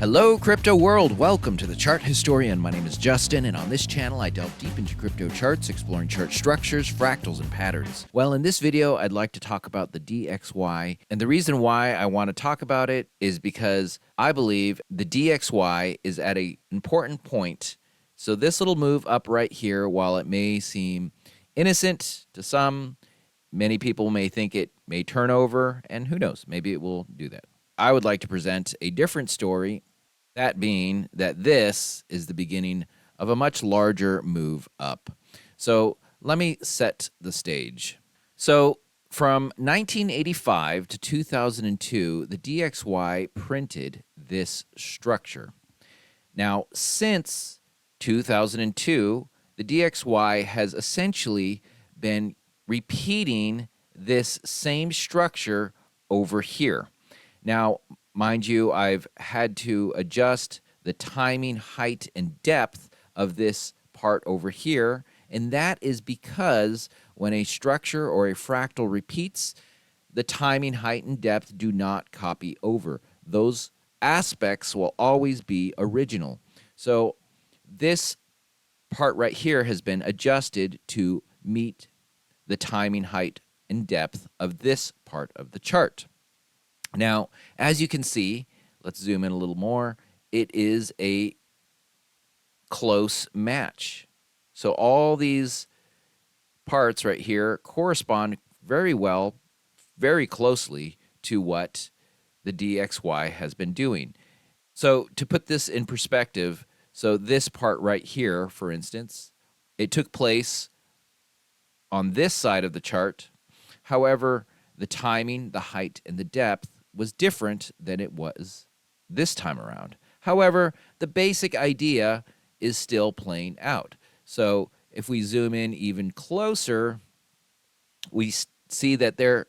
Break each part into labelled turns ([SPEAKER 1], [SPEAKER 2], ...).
[SPEAKER 1] Hello, crypto world. Welcome to the Chart Historian. My name is Justin, and on this channel, I delve deep into crypto charts, exploring chart structures, fractals, and patterns. Well, in this video, I'd like to talk about the DXY, and the reason why I want to talk about it is because I believe the DXY is at an important point. So this little move up right here, while it may seem innocent to some, many people may think it may turn over, and who knows, maybe it will do that. I would like to present a different story, that being that this is the beginning of a much larger move up. So let me set the stage. So from 1985 to 2002, the DXY printed this structure. Now, since 2002, the DXY has essentially been repeating this same structure over here. Now, mind you, I've had to adjust the timing, height, and depth of this part over here, and that is because when a structure or a fractal repeats, the timing, height, and depth do not copy over. Those aspects will always be original. So this part right here has been adjusted to meet the timing, height, and depth of this part of the chart. Now, as you can see, let's zoom in a little more, it is a close match. So all these parts right here correspond very well, very closely to what the DXY has been doing. So to put this in perspective, so this part right here, for instance, it took place on this side of the chart. However, the timing, the height, and the depth was different than it was this time around. However, the basic idea is still playing out. So if we zoom in even closer, we see that there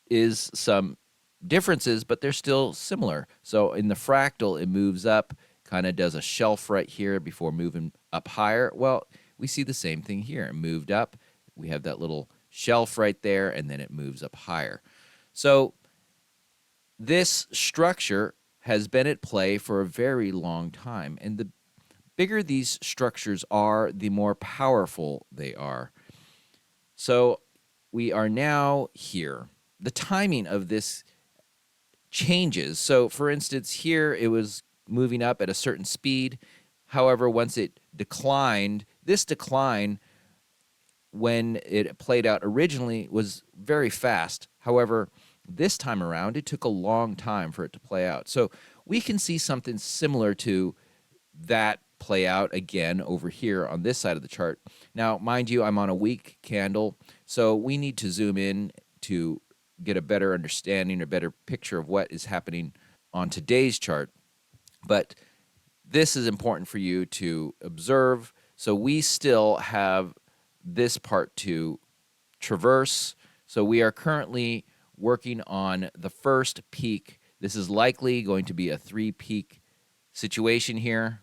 [SPEAKER 1] is some differences, but they're still similar. So in the fractal, it moves up, kind of does a shelf right here before moving up higher. Well, we see the same thing here. It moved up. We have that little shelf right there, and then it moves up higher. So this structure has been at play for a very long time, and the bigger these structures are, the more powerful they are. So we are now here. The timing of this changes. So for instance, here it was moving up at a certain speed. However, once it declined, this decline when it played out originally was very fast. However, this time around, it took a long time for it to play out. So we can see something similar to that play out again over here on this side of the chart. Now, mind you, I'm on a weak candle, so we need to zoom in to get a better understanding, a better picture of what is happening on today's chart. But this is important for you to observe. So we still have this part to traverse. So we are currently working on the first peak. This is likely going to be a 3-peak situation here.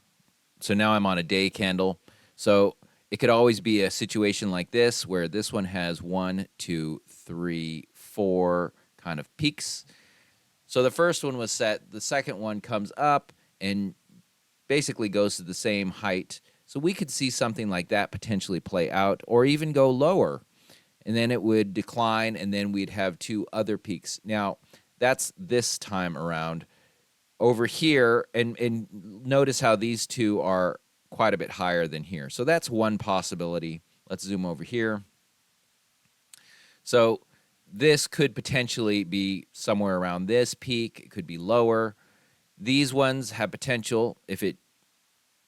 [SPEAKER 1] So now I'm on a day candle. So it could always be a situation like this where this one has 1, 2, 3, 4 kind of peaks. So the first one was set. The second one comes up and basically goes to the same height. So we could see something like that potentially play out, or even go lower. And then it would decline, and then we'd have 2 other peaks. Now, that's this time around. Over here, and notice how these 2 are quite a bit higher than here. So that's one possibility. Let's zoom over here. So this could potentially be somewhere around this peak. It could be lower. These ones have potential if it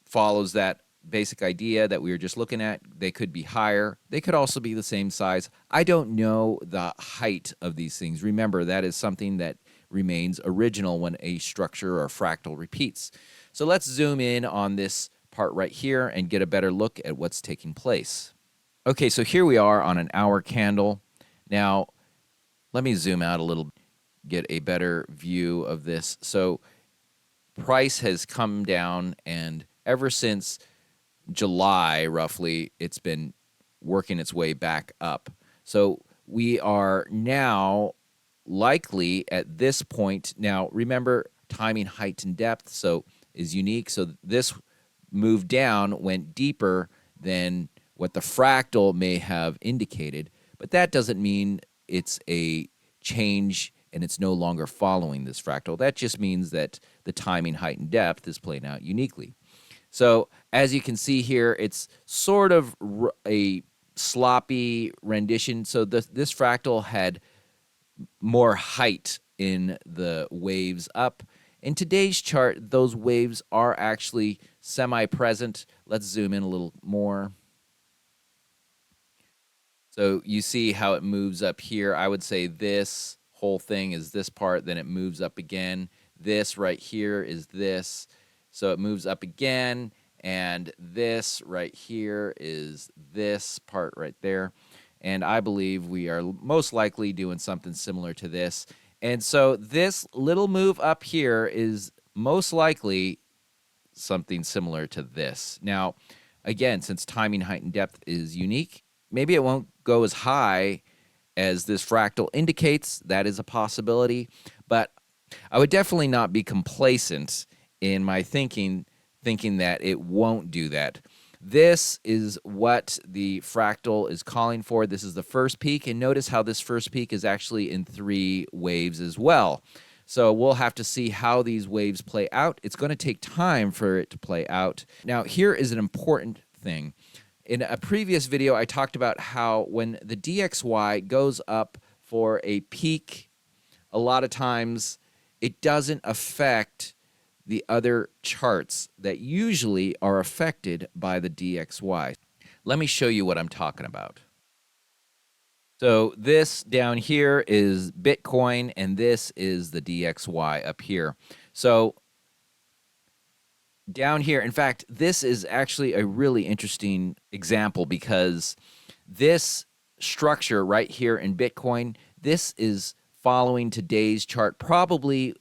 [SPEAKER 1] follows that basic idea that we were just looking at. They could be higher. They could also be the same size. I don't know the height of these things. Remember, that is something that remains original when a structure or a fractal repeats. So let's zoom in on this part right here and get a better look at what's taking place. Okay, so here we are on an hour candle. Now, let me zoom out a little, get a better view of this. So price has come down, and ever since July, roughly, it's been working its way back up. So we are now likely at this point. Now, remember, timing, height, and depth, so is unique. So this move down went deeper than what the fractal may have indicated, but that doesn't mean it's a change and it's no longer following this fractal. That just means that the timing, height, and depth is playing out uniquely. So as you can see here, it's sort of a sloppy rendition. So this fractal had more height in the waves up. In today's chart, those waves are actually semi-present. Let's zoom in a little more. So you see how it moves up here. I would say this whole thing is this part, then it moves up again. This right here is this. So it moves up again, and this right here is this part right there. And I believe we are most likely doing something similar to this. And so this little move up here is most likely something similar to this. Now, again, since timing, height, and depth is unique, maybe it won't go as high as this fractal indicates. That is a possibility. But I would definitely not be complacent in my thinking that it won't do that. This is what the fractal is calling for. This is the first peak, and notice how this first peak is actually in 3 waves as well. So we'll have to see how these waves play out. It's going to take time for it to play out. Now, here is an important thing. In a previous video, I talked about how when the DXY goes up for a peak, a lot of times it doesn't affect the other charts that usually are affected by the DXY. Let me show you what I'm talking about. So this down here is Bitcoin, and this is the DXY up here. So down here, in fact, this is actually a really interesting example because this structure right here in Bitcoin, this is following today's chart, probably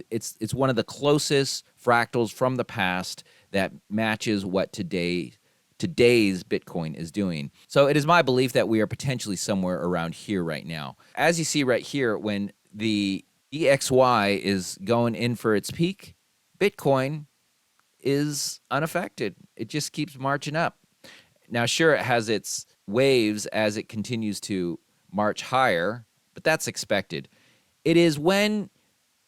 [SPEAKER 1] it's one of the closest fractals from the past that matches what today's Bitcoin is doing. So it is my belief that we are potentially somewhere around here right now. As you see right here, when the DXY is going in for its peak, Bitcoin is unaffected. It just keeps marching up. Now, sure, it has its waves as it continues to march higher, but that's expected. It is when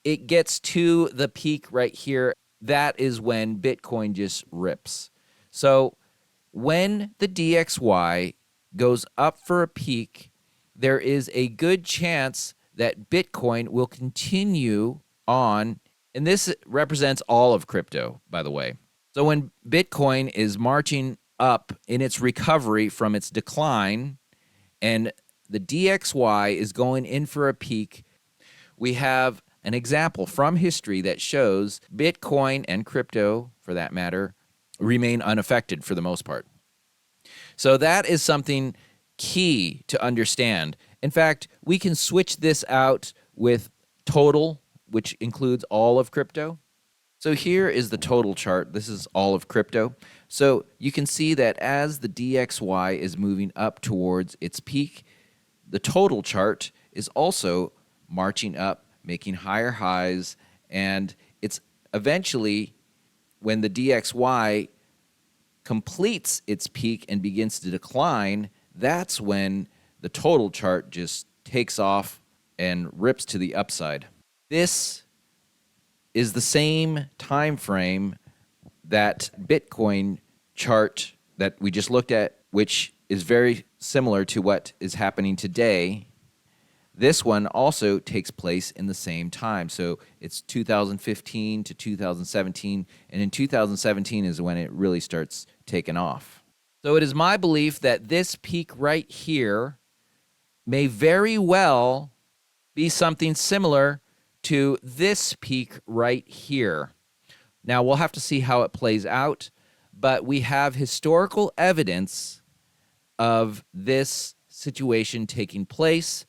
[SPEAKER 1] it gets to the peak right here, that is when Bitcoin just rips. So when the DXY goes up for a peak, there is a good chance that Bitcoin will continue on, and this represents all of crypto, by the way. So when Bitcoin is marching up in its recovery from its decline, and the DXY is going in for a peak, we have an example from history that shows Bitcoin and crypto, for that matter, remain unaffected for the most part. So that is something key to understand. In fact, we can switch this out with total, which includes all of crypto. So here is the total chart. This is all of crypto. So you can see that as the DXY is moving up towards its peak, the total chart is also marching up, making higher highs, and it's eventually, when the DXY completes its peak and begins to decline, that's when the total chart just takes off and rips to the upside. This is the same time frame that Bitcoin chart that we just looked at, which is very similar to what is happening today. This one also takes place in the same time. So it's 2015 to 2017, and in 2017 is when it really starts taking off. So it is my belief that this peak right here may very well be something similar to this peak right here. Now, we'll have to see how it plays out, but we have historical evidence of this situation taking place.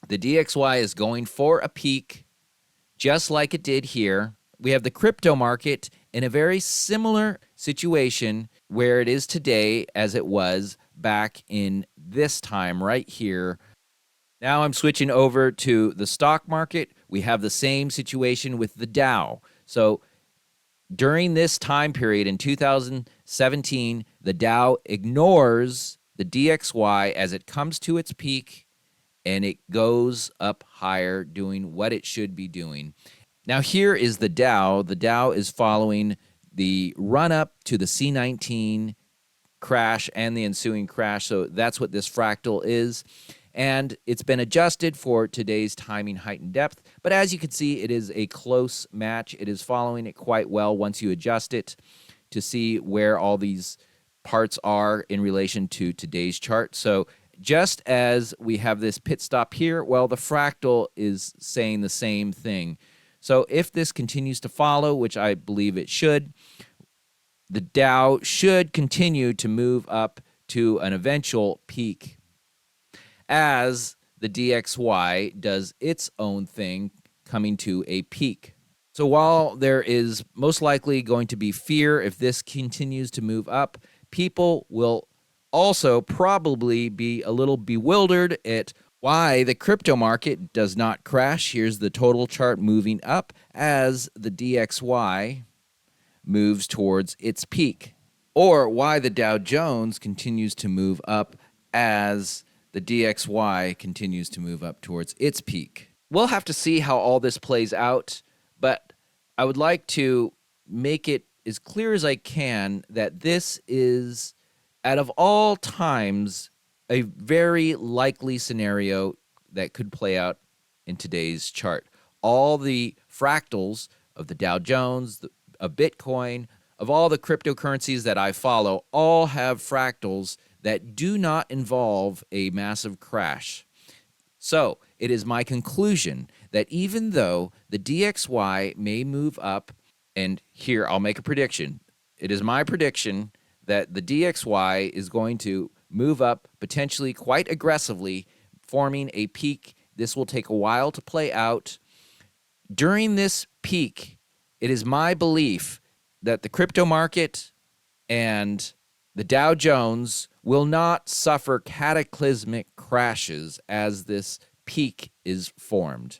[SPEAKER 1] The DXY is going for a peak, just like it did here. We have the crypto market in a very similar situation where it is today as it was back in this time right here. Now I'm switching over to the stock market. We have the same situation with the Dow. So during this time period in 2017, the Dow ignores the DXY as it comes to its peak and it goes up higher, doing what it should be doing. Now, here is the Dow. The Dow is following the run up to the C19 crash and the ensuing crash. So that's what this fractal is. And it's been adjusted for today's timing, height, and depth. But as you can see, it is a close match. It is following it quite well once you adjust it to see where all these parts are in relation to today's chart. So just as we have this pit stop here, well, the fractal is saying the same thing. So if this continues to follow, which I believe it should, the Dow should continue to move up to an eventual peak as the DXY does its own thing, coming to a peak. So while there is most likely going to be fear if this continues to move up, people will also probably be a little bewildered at why the crypto market does not crash. Here's the total chart moving up as the DXY moves towards its peak, or why the Dow Jones continues to move up as the DXY continues to move up towards its peak. We'll have to see how all this plays out, but I would like to make it as clear as I can that this is, out of all times, a very likely scenario that could play out in today's chart. All the fractals of the Dow Jones, of Bitcoin, of all the cryptocurrencies that I follow, all have fractals that do not involve a massive crash. So it is my conclusion that even though the DXY may move up, and here I'll make a prediction. It is my prediction that the DXY is going to move up potentially quite aggressively, forming a peak. This will take a while to play out. During this peak, it is my belief that the crypto market and the Dow Jones will not suffer cataclysmic crashes as this peak is formed.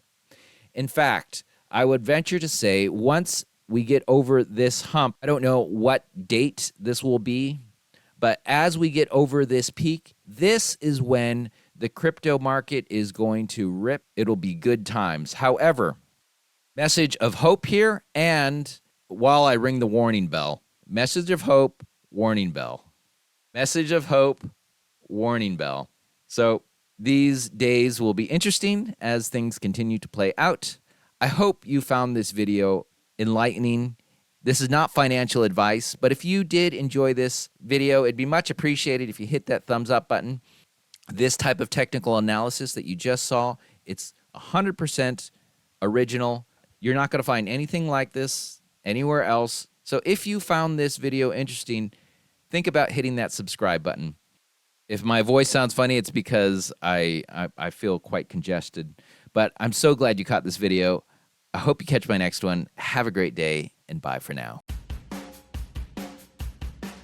[SPEAKER 1] In fact, I would venture to say once we get over this hump, I don't know what date this will be, but as we get over this peak, this is when the crypto market is going to rip. It'll be good times. However, message of hope here, and while I ring the warning bell, message of hope, warning bell. Message of hope, warning bell. So these days will be interesting as things continue to play out. I hope you found this video enlightening. This is not financial advice, but if you did enjoy this video, it'd be much appreciated if you hit that thumbs up button. This type of technical analysis that you just saw, it's 100% original. You're not going to find anything like this anywhere else. So if you found this video interesting, think about hitting that subscribe button. If my voice sounds funny, it's because I feel quite congested. But I'm so glad you caught this video. I hope you catch my next one. Have a great day, and bye for now.